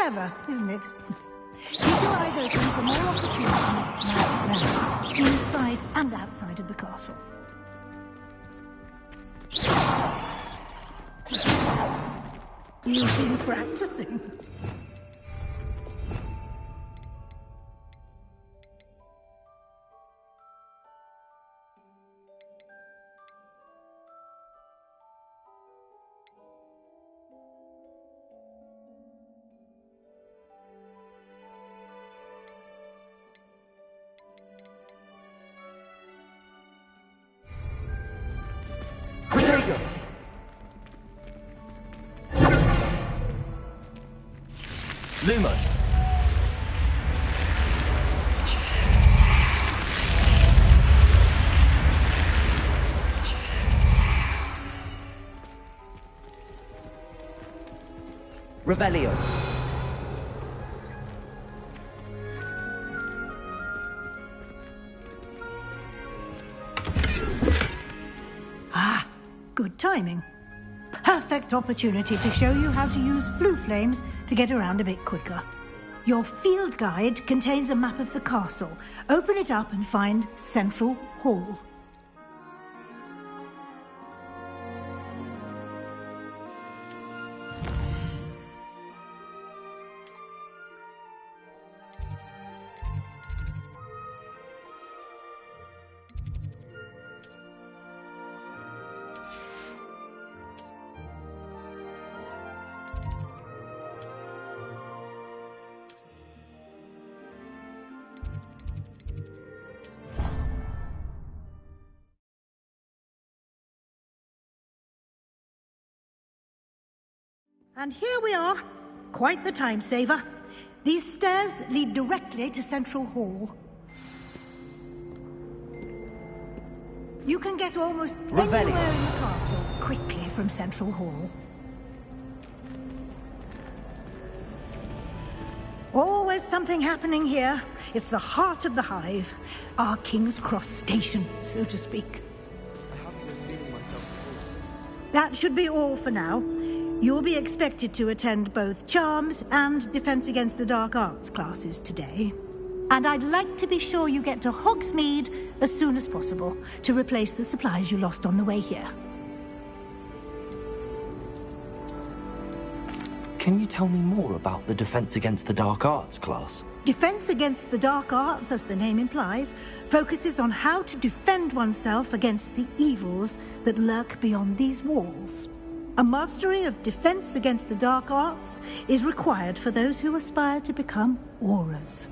Clever, isn't it? Keep your eyes open for more opportunities like that, inside and outside of the castle. You've been practicing. Lumos. Revelio. Ah, good timing. Perfect opportunity to show you how to use flue flames to get around a bit quicker. Your field guide contains a map of the castle. Open it up and find Central Hall. And here we are. Quite the time saver. These stairs lead directly to Central Hall. You can get almost anywhere in the castle quickly from Central Hall. Always something happening here. It's the heart of the Hive. Our King's Cross station, so to speak. I haven't been feeling myself before. That should be all for now. You'll be expected to attend both Charms and Defense Against the Dark Arts classes today. And I'd like to be sure you get to Hogsmeade as soon as possible to replace the supplies you lost on the way here. Can you tell me more about the Defense Against the Dark Arts class? Defense Against the Dark Arts, as the name implies, focuses on how to defend oneself against the evils that lurk beyond these walls. A mastery of Defense Against the Dark Arts is required for those who aspire to become Aurors.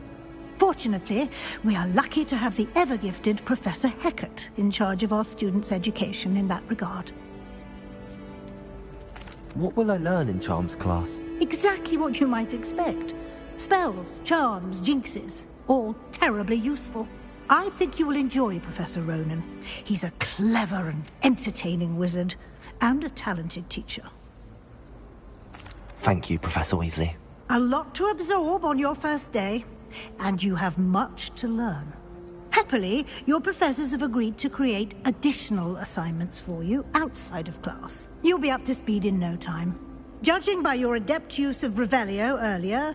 Fortunately, we are lucky to have the ever-gifted Professor Hecat in charge of our students' education in that regard. What will I learn in Charms class? Exactly what you might expect. Spells, charms, jinxes, all terribly useful. I think you will enjoy Professor Ronen. He's a clever and entertaining wizard, and a talented teacher. Thank you, Professor Weasley. A lot to absorb on your first day, and you have much to learn. Happily, your professors have agreed to create additional assignments for you outside of class. You'll be up to speed in no time. Judging by your adept use of Revelio earlier,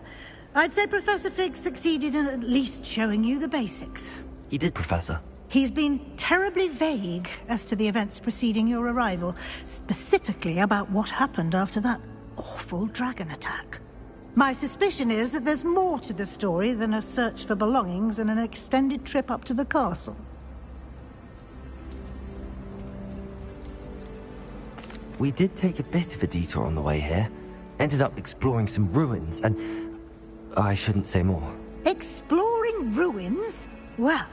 I'd say Professor Fig succeeded in at least showing you the basics. He did, Professor. He's been terribly vague as to the events preceding your arrival, specifically about what happened after that awful dragon attack. My suspicion is that there's more to the story than a search for belongings and an extended trip up to the castle. We did take a bit of a detour on the way here. Ended up exploring some ruins and... I shouldn't say more. Exploring ruins? Well,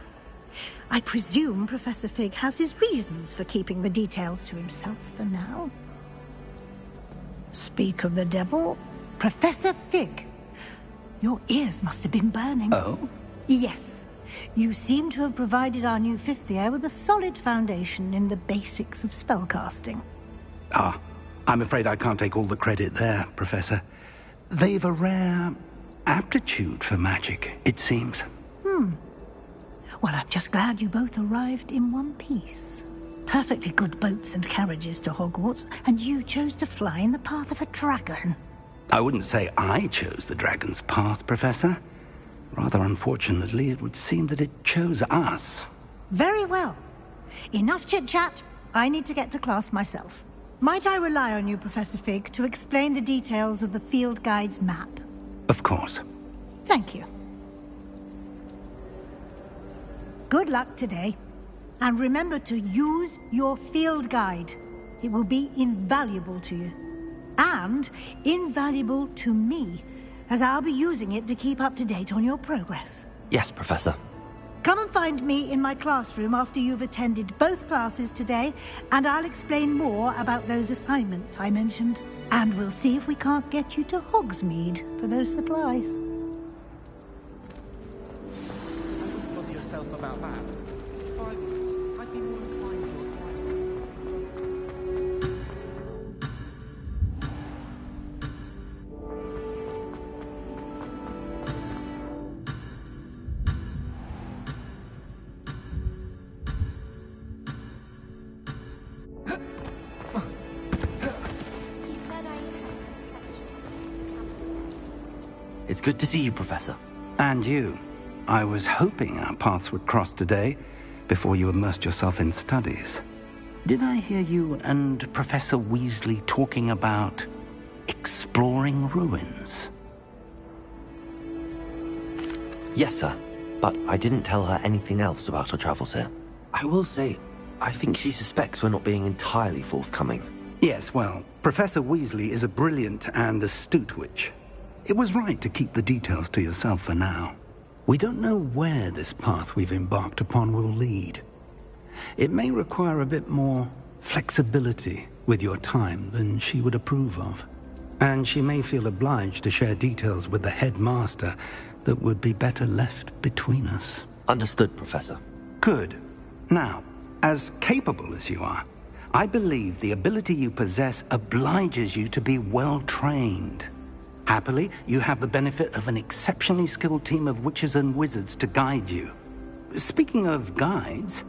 I presume Professor Fig has his reasons for keeping the details to himself for now. Speak of the devil, Professor Fig. Your ears must have been burning. Oh? Yes. You seem to have provided our new fifth year with a solid foundation in the basics of spellcasting. Ah, I'm afraid I can't take all the credit there, Professor. They've a rare aptitude for magic, it seems. Well, I'm just glad you both arrived in one piece. Perfectly good boats and carriages to Hogwarts, and you chose to fly in the path of a dragon. I wouldn't say I chose the dragon's path, Professor. Rather unfortunately, it would seem that it chose us. Very well. Enough chit-chat. I need to get to class myself. Might I rely on you, Professor Fig, to explain the details of the field guide's map? Of course. Thank you. Good luck today. And remember to use your field guide. It will be invaluable to you. And invaluable to me, as I'll be using it to keep up to date on your progress. Yes, Professor. Come and find me in my classroom after you've attended both classes today, and I'll explain more about those assignments I mentioned. And we'll see if we can't get you to Hogsmeade for those supplies. Don't bother yourself about that. I'd be more inclined to acquire. It's good to see you, Professor. And you. I was hoping our paths would cross today, before you immersed yourself in studies. Did I hear you and Professor Weasley talking about exploring ruins? Yes, sir. But I didn't tell her anything else about our travels here. I will say, I think she suspects we're not being entirely forthcoming. Yes, well, Professor Weasley is a brilliant and astute witch. It was right to keep the details to yourself for now. We don't know where this path we've embarked upon will lead. It may require a bit more flexibility with your time than she would approve of. And she may feel obliged to share details with the headmaster that would be better left between us. Understood, Professor. Good. Now, as capable as you are, I believe the ability you possess obliges you to be well trained. Happily, you have the benefit of an exceptionally skilled team of witches and wizards to guide you. Speaking of guides,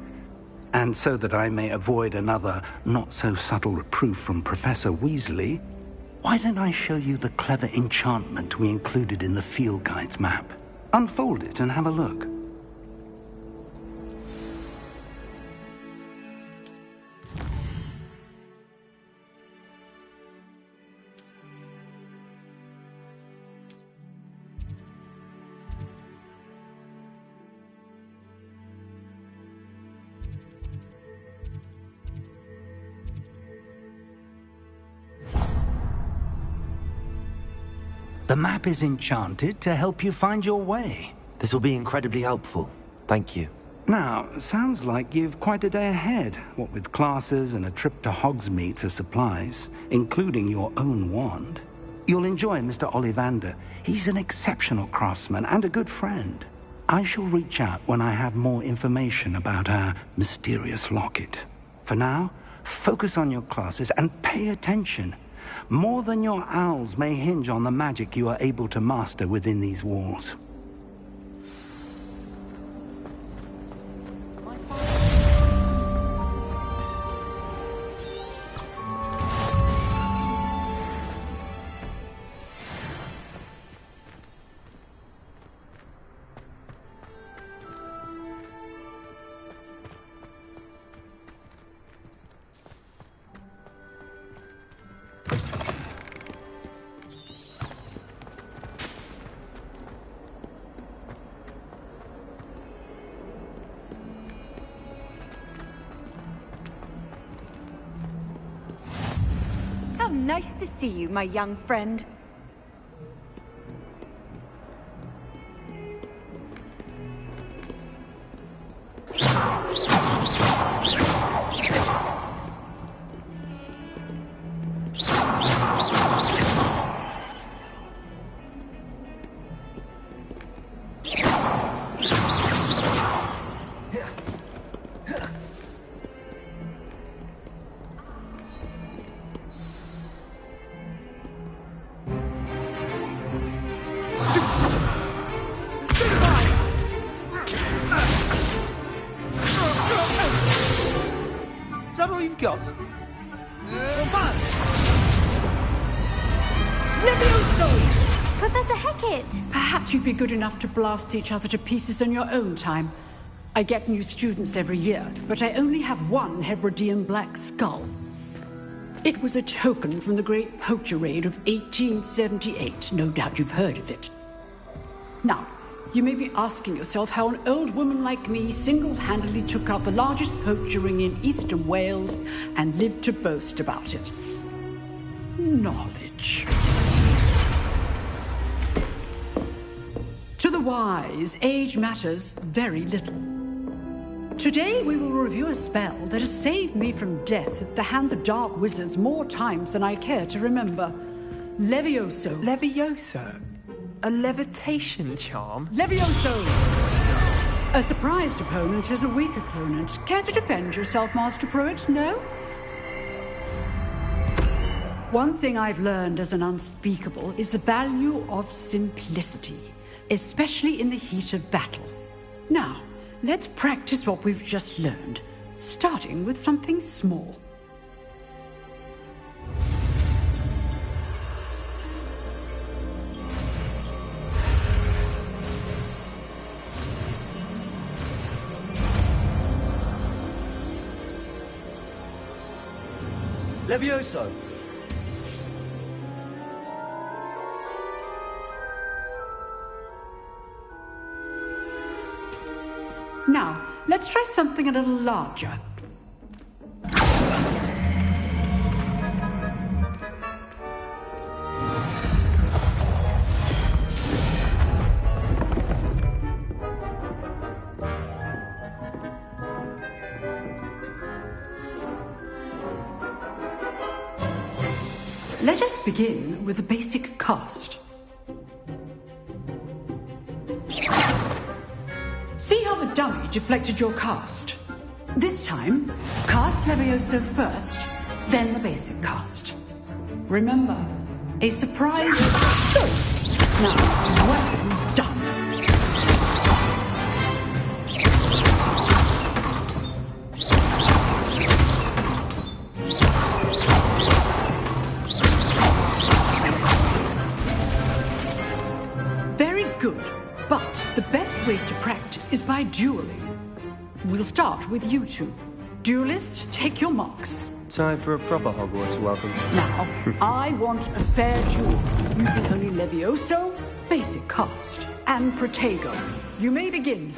and so that I may avoid another not-so-subtle reproof from Professor Weasley, why don't I show you the clever enchantment we included in the field guide's map? Unfold it and have a look. The map is enchanted to help you find your way. This will be incredibly helpful. Thank you. Now, sounds like you've quite a day ahead, what with classes and a trip to Hogsmeade for supplies, including your own wand. You'll enjoy Mr. Ollivander. He's an exceptional craftsman and a good friend. I shall reach out when I have more information about our mysterious locket. For now, focus on your classes and pay attention. More than your owls may hinge on the magic you are able to master within these walls. Nice to see you, my young friend. Got? Levioso! Professor Hecat! Perhaps you'd be good enough to blast each other to pieces on your own time. I get new students every year, but I only have one Hebridean black skull. It was a token from the Great Poacher Raid of 1878. No doubt you've heard of it. Now, you may be asking yourself how an old woman like me single-handedly took out the largest poacher ring in eastern Wales and lived to boast about it. Knowledge. To the wise, age matters very little. Today we will review a spell that has saved me from death at the hands of dark wizards more times than I care to remember. Levioso. Levioso? A levitation charm? Levioso! A surprised opponent is a weak opponent. Care to defend yourself, Master Pruitt? No? One thing I've learned as an unspeakable is the value of simplicity, especially in the heat of battle. Now, let's practice what we've just learned, starting with something small. Levioso! Now, let's try something a little larger. Let us begin with the basic cast. See how the dummy deflected your cast? This time, cast Levioso first, then the basic cast. Remember, a surprise... Now, well done. Very good. But the best way to practice is by dueling. We'll start with you two. Duelists, take your marks. Time for a proper Hogwarts welcome. Now, I want a fair duel, using only Levioso, basic cast, and Protego. You may begin.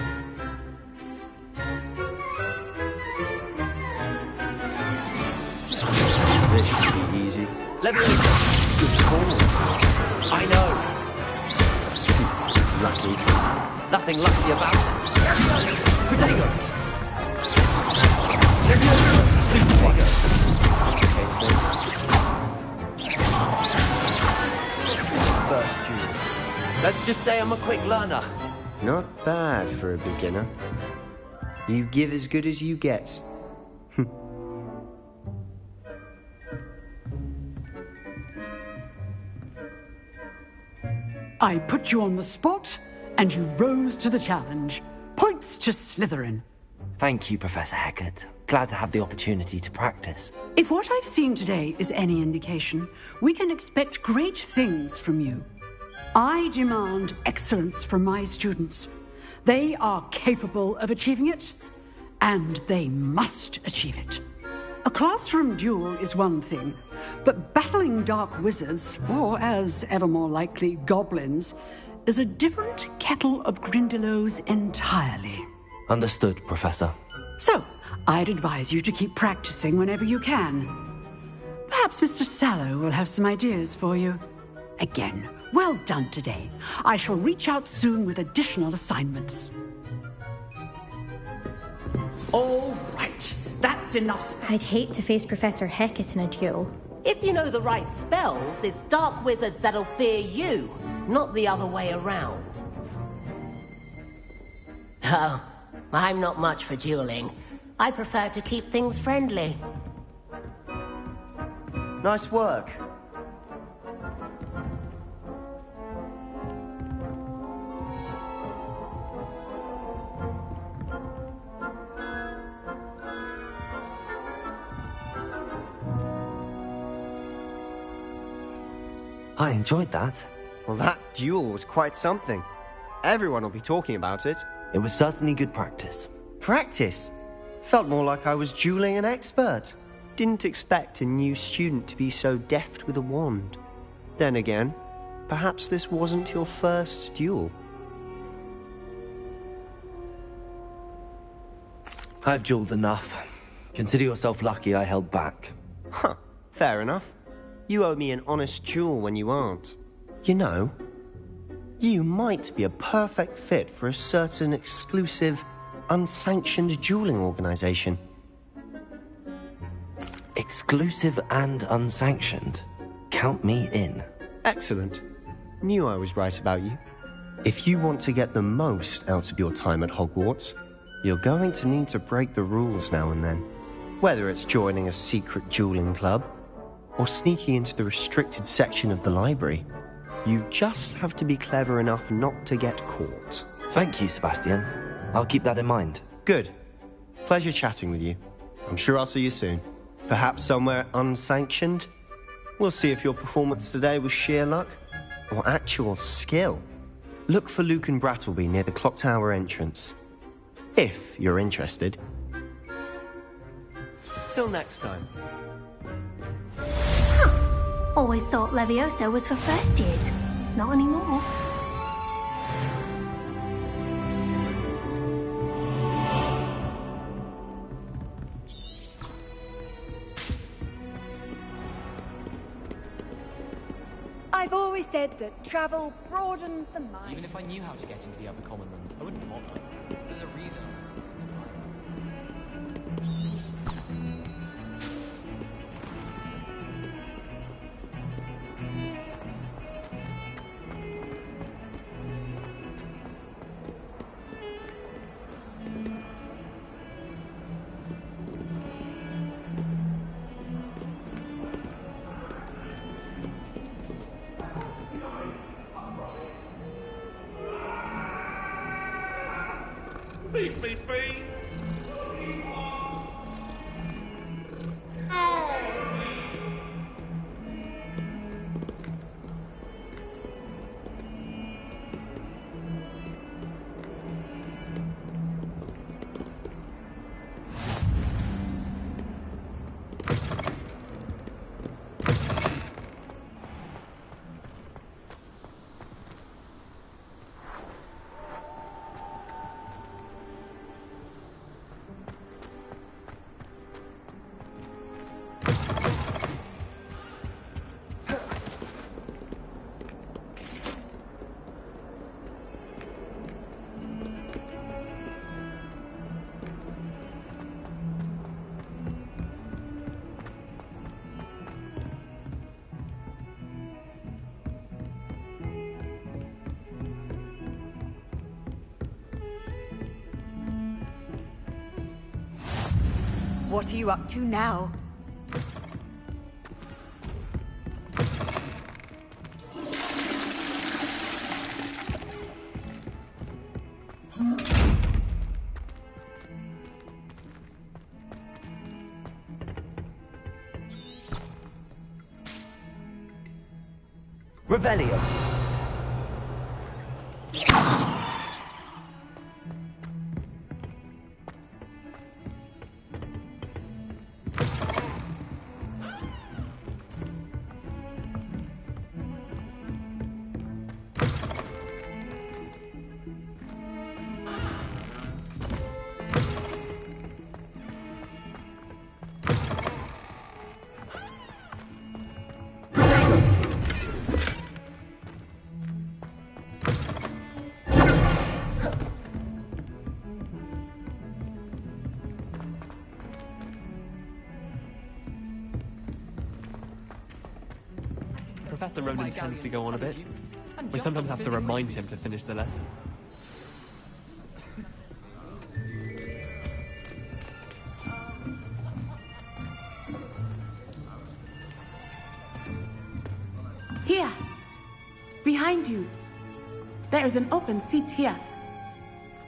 This should be easy. Levioso! Good call. I know. Lucky. Nothing lucky about it. Protego! Sleep Protego. Okay, First duel. Let's just say I'm a quick learner. Not bad for a beginner. You give as good as you get. I put you on the spot, and you rose to the challenge. Points to Slytherin. Thank you, Professor Hecat. Glad to have the opportunity to practice. If what I've seen today is any indication, we can expect great things from you. I demand excellence from my students. They are capable of achieving it, and they must achieve it. A classroom duel is one thing, but battling dark wizards, or as ever more likely, goblins, is a different kettle of Grindylows entirely. Understood, Professor. So, I'd advise you to keep practicing whenever you can. Perhaps Mr. Sallow will have some ideas for you. Again, well done today. I shall reach out soon with additional assignments. All right, that's enough. I'd hate to face Professor Hecat in a duel. If you know the right spells, it's dark wizards that'll fear you, not the other way around. Oh, I'm not much for dueling. I prefer to keep things friendly. Nice work. I enjoyed that. Well, that duel was quite something. Everyone will be talking about it. It was certainly good practice. Practice? Felt more like I was dueling an expert. Didn't expect a new student to be so deft with a wand. Then again, perhaps this wasn't your first duel. I've dueled enough. Consider yourself lucky I held back. Huh, fair enough. You owe me an honest duel when you aren't. You know, you might be a perfect fit for a certain exclusive, unsanctioned dueling organization. Exclusive and unsanctioned? Count me in. Excellent. Knew I was right about you. If you want to get the most out of your time at Hogwarts, you're going to need to break the rules now and then. Whether it's joining a secret dueling club, or sneaking into the restricted section of the library, you just have to be clever enough not to get caught. Thank you, Sebastian. I'll keep that in mind. Good. Pleasure chatting with you. I'm sure I'll see you soon. Perhaps somewhere unsanctioned? We'll see if your performance today was sheer luck or actual skill. Look for Luke and Brattleby near the Clock Tower entrance. If you're interested. Till next time. Always thought Levioso was for first years. Not anymore. I've always said that travel broadens the mind. Even if I knew how to get into the other common rooms, I wouldn't bother. There's a reason I was Leave me be! What are you up to now? Revelio. Professor Ronan tends to go on a bit. We sometimes have to remind him to finish the lesson. Here! Behind you! There is an open seat here.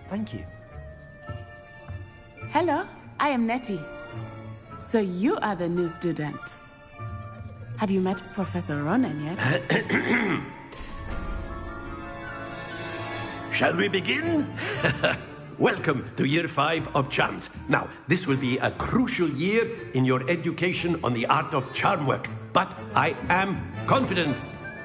Thank you. Hello, I am Nettie. So you are the new student. Have you met Professor Ronan yet? Shall we begin? Welcome to Year 5 of Charms. Now, this will be a crucial year in your education on the art of charm work. But I am confident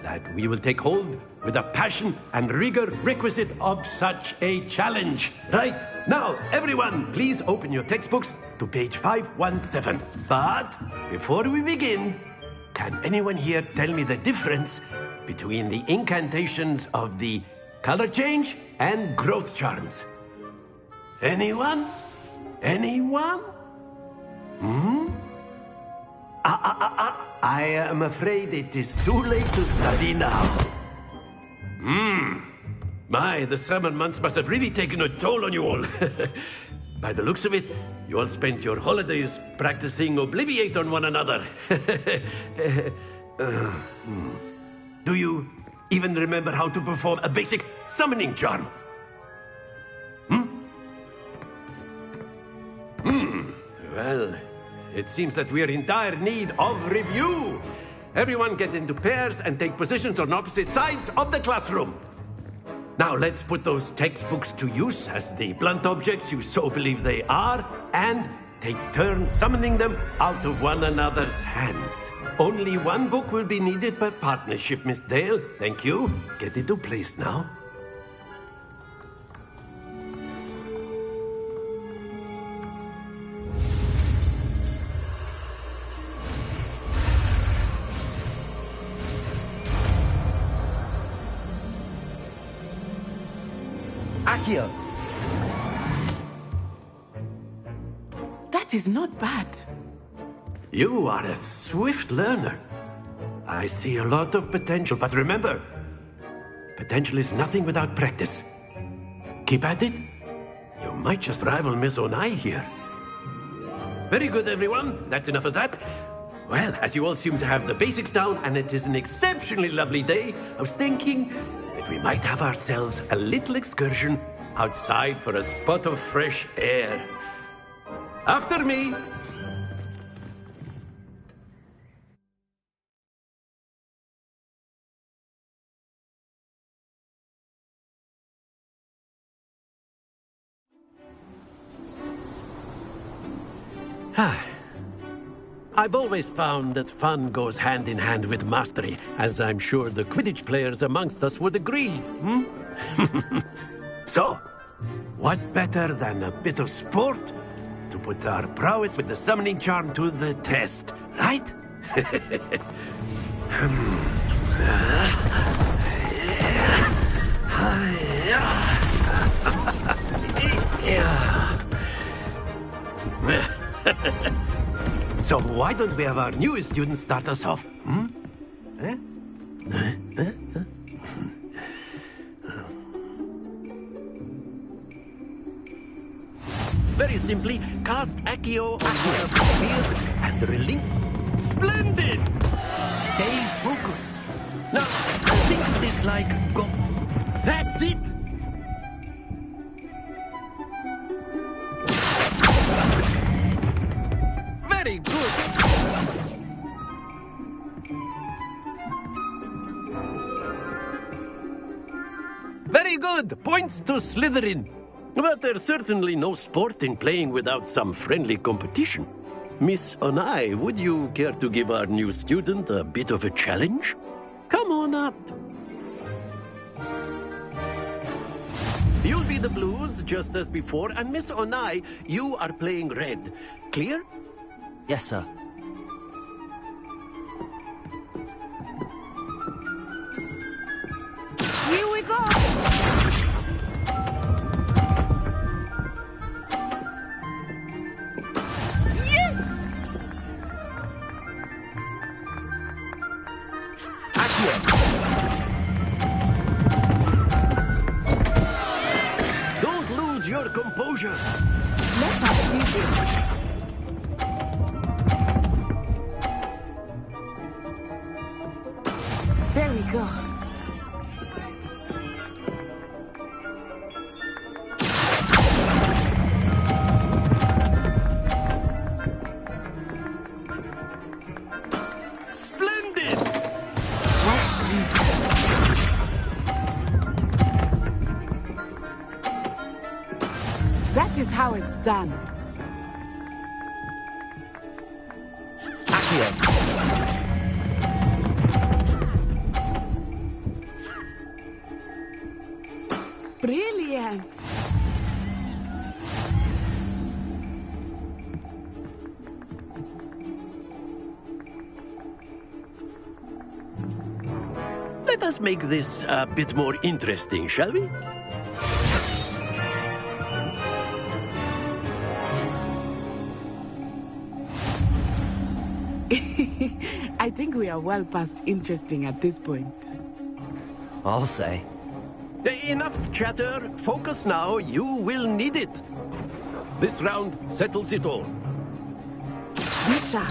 that we will take hold with the passion and rigor requisite of such a challenge. Right, now, everyone, please open your textbooks to page 517. But before we begin, can anyone here tell me the difference between the incantations of the color change and growth charms? Anyone? Anyone? I am afraid it is too late to study now. My, the summer months must have really taken a toll on you all. By the looks of it, you all spent your holidays practicing Obliviate on one another. Do you even remember how to perform a basic summoning charm? Well, it seems that we are in dire need of review. Everyone get into pairs and take positions on opposite sides of the classroom. Now let's put those textbooks to use as the blunt objects you so believe they are, and take turns summoning them out of one another's hands. Only one book will be needed per partnership, Miss Dale. Thank you. Get into place now. Accio! That is not bad. You are a swift learner. I see a lot of potential, but remember, potential is nothing without practice. Keep at it. You might just rival Miss Onai here. Very good, everyone. That's enough of that. Well, as you all seem to have the basics down, and it is an exceptionally lovely day, I was thinking that we might have ourselves a little excursion outside for a spot of fresh air. After me! I've always found that fun goes hand in hand with mastery, as I'm sure the Quidditch players amongst us would agree, So, what better than a bit of sport to put our prowess with the summoning charm to the test, right? So why don't we have our newest student start us off? Very simply, cast Accio on your field and relink. Splendid! Stay focused. Now, think of this like go. That's it! Very good! Very good! Points to Slytherin. But there's certainly no sport in playing without some friendly competition. Miss Onai, would you care to give our new student a bit of a challenge? Come on up. You'll be the blues, just as before, and Miss Onai, you are playing red. Clear? Yes, sir. Here we go! Don't lose your composure. Let us do this. There we go. Splendid! how it's done. Brilliant! Let us make this a bit more interesting, shall we? I think we are well past interesting at this point. I'll say. Enough chatter. Focus now. You will need it. This round settles it all. Misha.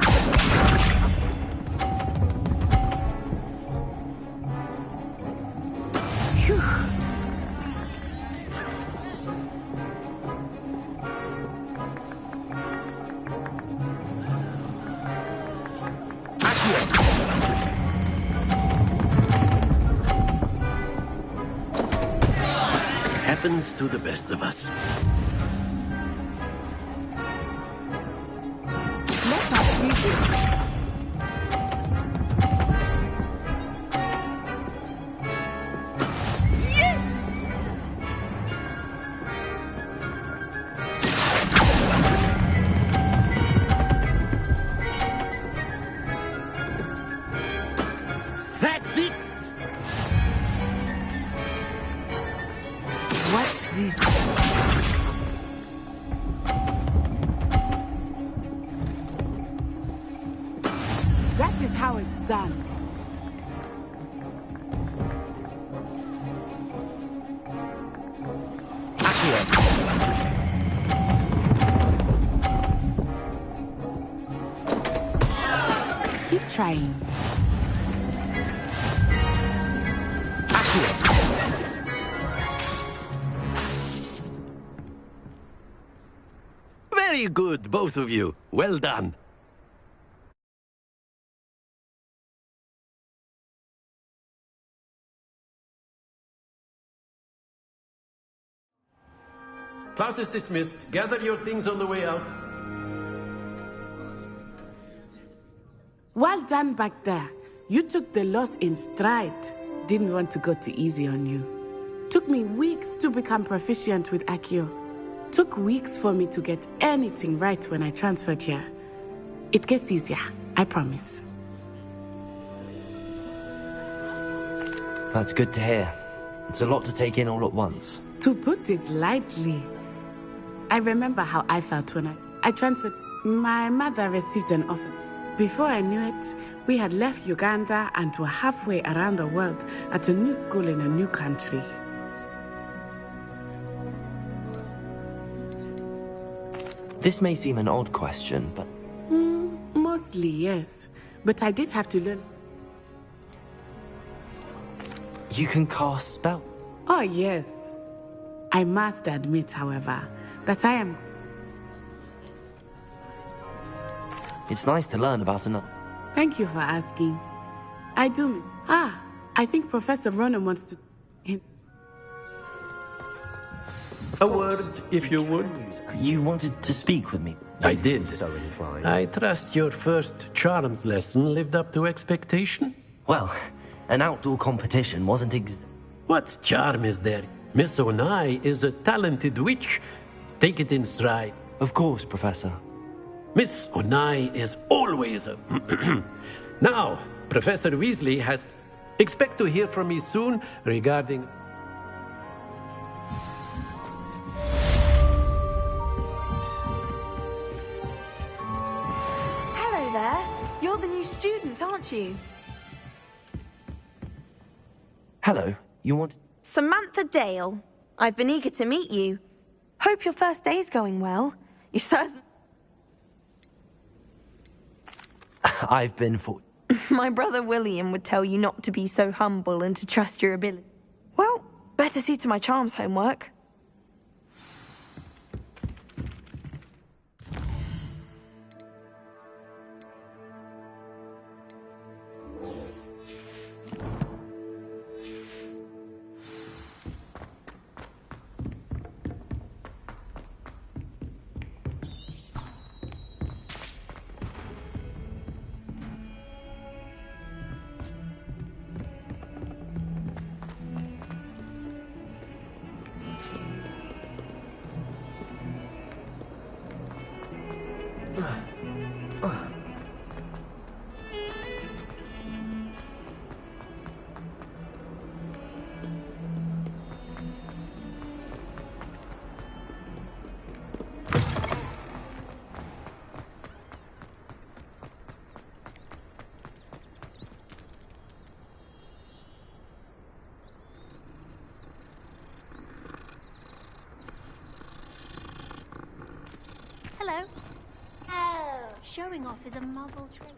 Happens to the best of us. Let us see this. That's it! Watch this. That is how it's done. Keep trying. Very good, both of you. Well done. Class is dismissed. Gather your things on the way out. Well done back there. You took the loss in stride. Didn't want to go too easy on you. Took me weeks to become proficient with Accio. Took weeks for me to get anything right when I transferred here. It gets easier, I promise. That's good to hear. It's a lot to take in all at once. To put it lightly, I remember how I felt when I transferred. My mother received an offer. Before I knew it, we had left Uganda and were halfway around the world at a new school in a new country. This may seem an odd question, but... Mostly, yes. But I did have to learn. You can cast spell? Oh, yes. I must admit, however, that I am... It's nice to learn about another... Thank you for asking. I do... I think Professor Ronan wants to... A word, if you would. You wanted to speak with me? I did. So inclined. I trust your first charms lesson lived up to expectation? Well, an outdoor competition wasn't What charm is there? Miss Onai is a talented witch. Take it in stride. Of course, Professor. Miss Onai is always a... Now, Professor Weasley has... Expect to hear from me soon regarding... Hello there. You're the new student, aren't you? Hello. You want... Samantha Dale. I've been eager to meet you. Hope your first day's going well. You certainly... I've been for... My brother William would tell you not to be so humble and to trust your ability. Well, better see to my charms homework. Showing off is a Muggle trait.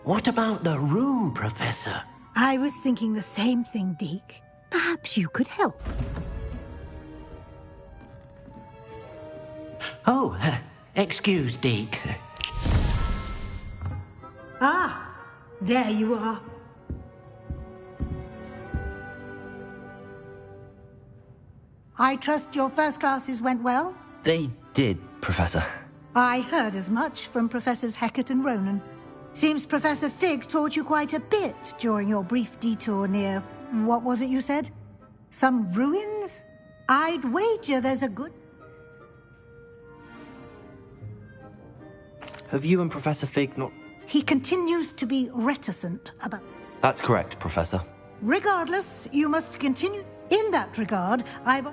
What about the room, Professor? I was thinking the same thing, Deke. Perhaps you could help. Oh, excuse, Deke. Ah, there you are. I trust your first classes went well? They did, Professor. I heard as much from Professors Hecat and Ronan. Seems Professor Fig taught you quite a bit during your brief detour near... what was it you said? Some ruins? I'd wager there's a good... Have you and Professor Fig not... He continues to be reticent about... That's correct, Professor. Regardless, you must continue. In that regard, I've...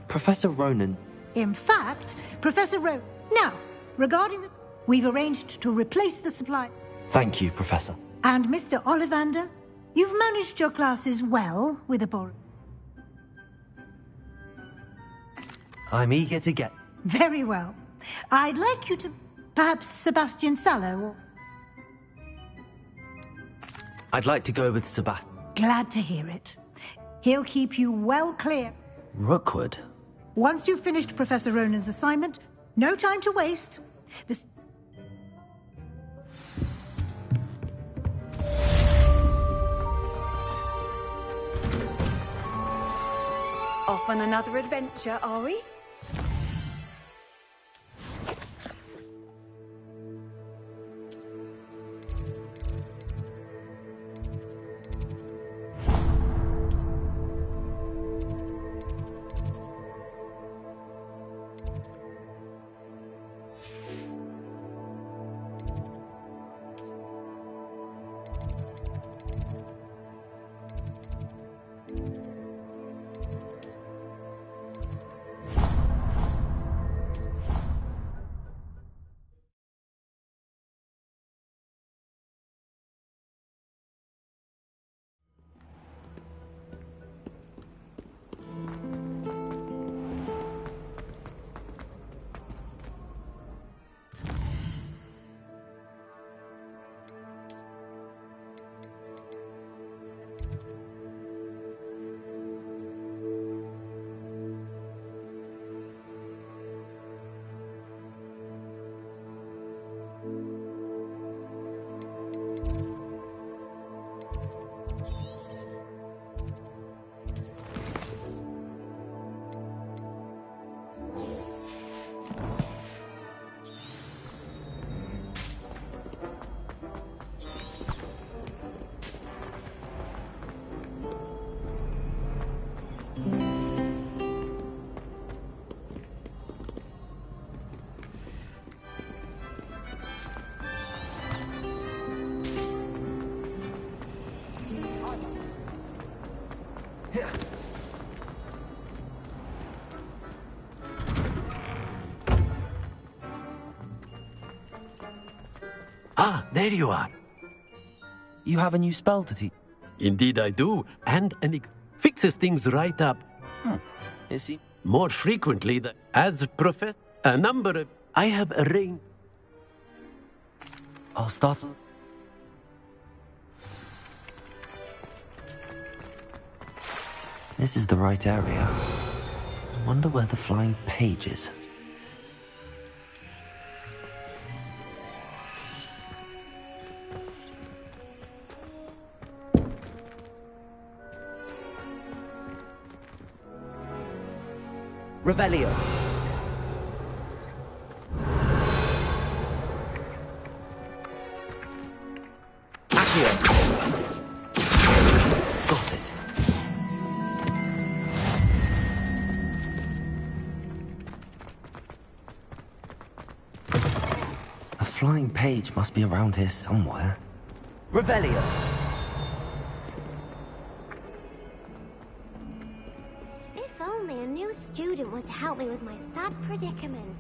Professor Ronan... In fact, Professor Now, regarding the... We've arranged to replace the supply... Thank you, Professor. And Mr. Ollivander, you've managed your classes well with a I'm eager to get... Very well. I'd like you to... Perhaps Sebastian Sallow or... I'd like to go with Sebastian. Glad to hear it. He'll keep you well clear. Rookwood? Once you've finished Professor Ronan's assignment, no time to waste. This... Off on another adventure, are we? Ah, there you are. You have a new spell to teach? Indeed I do, and it fixes things right up. Is he? More frequently than... As Professor... A number of... I have arranged... I'll start... This is the right area. I wonder where the flying page is. Revelio. Accio. Got it. A flying page must be around here somewhere. Revelio. If only a new student were to help me with my sad predicament.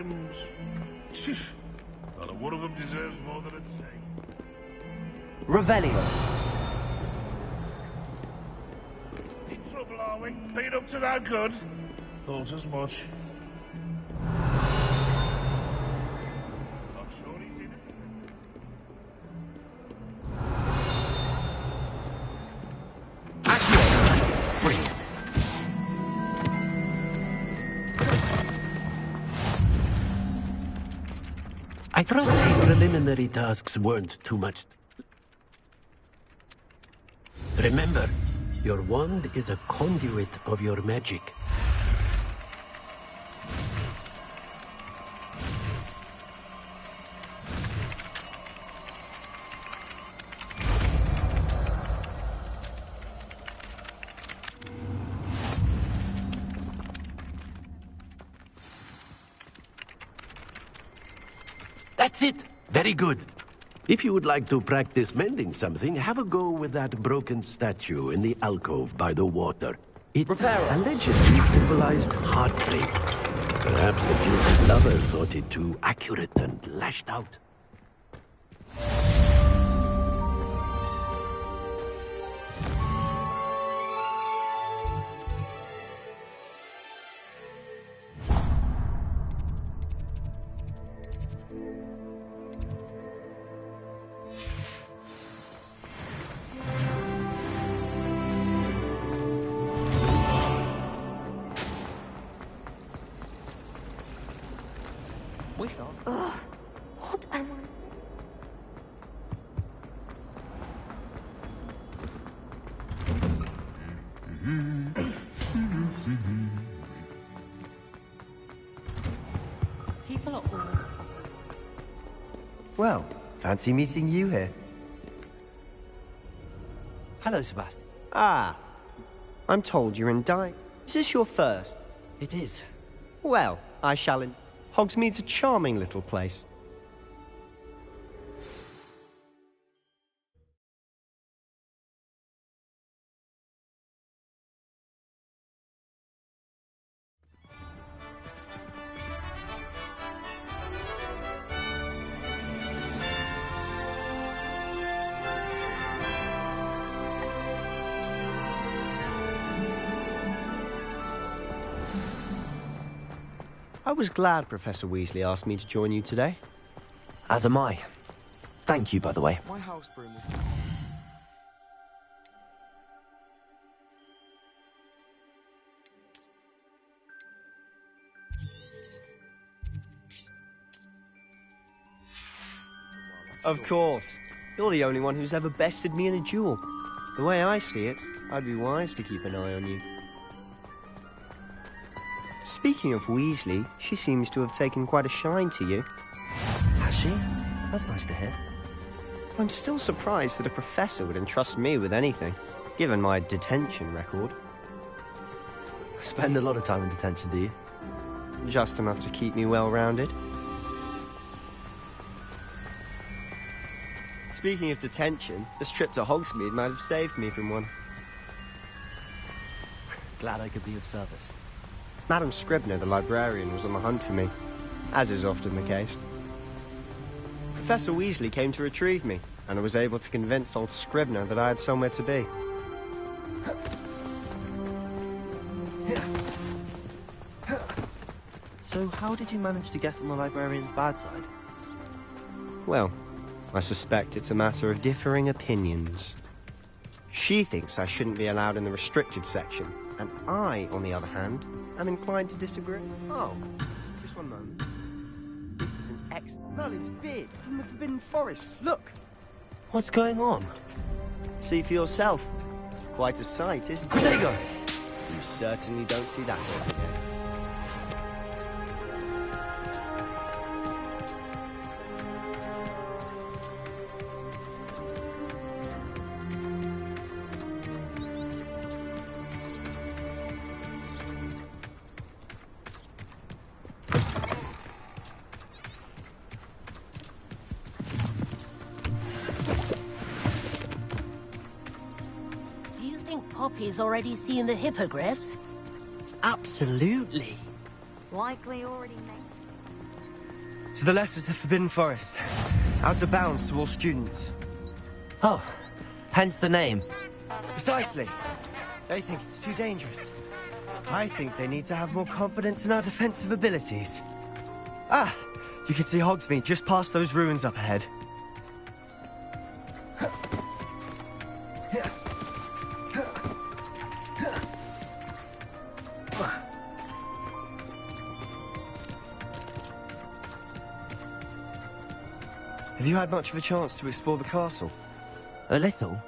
times. Not one of them deserves more than a day. Revelio. In trouble, are we? Been up to no good? Thought as much. Not sure he's in it. I trust the preliminary tasks weren't too much. Remember, your wand is a conduit of your magic. That's it! Very good. If you would like to practice mending something, have a go with that broken statue in the alcove by the water. It allegedly symbolized heartbreak. Perhaps a jilted lover thought it too accurate and lashed out. What am I? People are all... Well, fancy meeting you here. Hello, Sebastian. Ah, I'm told you're in Dye. Is this your first? It is. Well, I shall in... Hogsmeade's a charming little place. I was glad Professor Weasley asked me to join you today. As am I. Thank you, by the way. My house broom is... Of course. You're the only one who's ever bested me in a duel. The way I see it, I'd be wise to keep an eye on you. Speaking of Weasley, she seems to have taken quite a shine to you. Has she? That's nice to hear. I'm still surprised that a professor would entrust me with anything, given my detention record. Spend a lot of time in detention, do you? Just enough to keep me well-rounded. Speaking of detention, this trip to Hogsmeade might have saved me from one. Glad I could be of service. Madam Scribner, the librarian, was on the hunt for me, as is often the case. Professor Weasley came to retrieve me, and I was able to convince old Scribner that I had somewhere to be. So how did you manage to get on the librarian's bad side? Well, I suspect it's a matter of differing opinions. She thinks I shouldn't be allowed in the restricted section, and I, on the other hand, am inclined to disagree. Oh, just one moment. This is an excellent... Merlin's beard from the Forbidden Forest. Look! What's going on? See for yourself. Quite a sight, isn't it? Protego! You certainly don't see that every day. Poppy's already seen the hippogriffs? Absolutely. Likely already made. To the left is the Forbidden Forest. Out of bounds to all students. Oh, hence the name. Precisely. They think it's too dangerous. I think they need to have more confidence in our defensive abilities. Ah, you can see Hogsmeade just past those ruins up ahead. Have you had much of a chance to explore the castle? A little.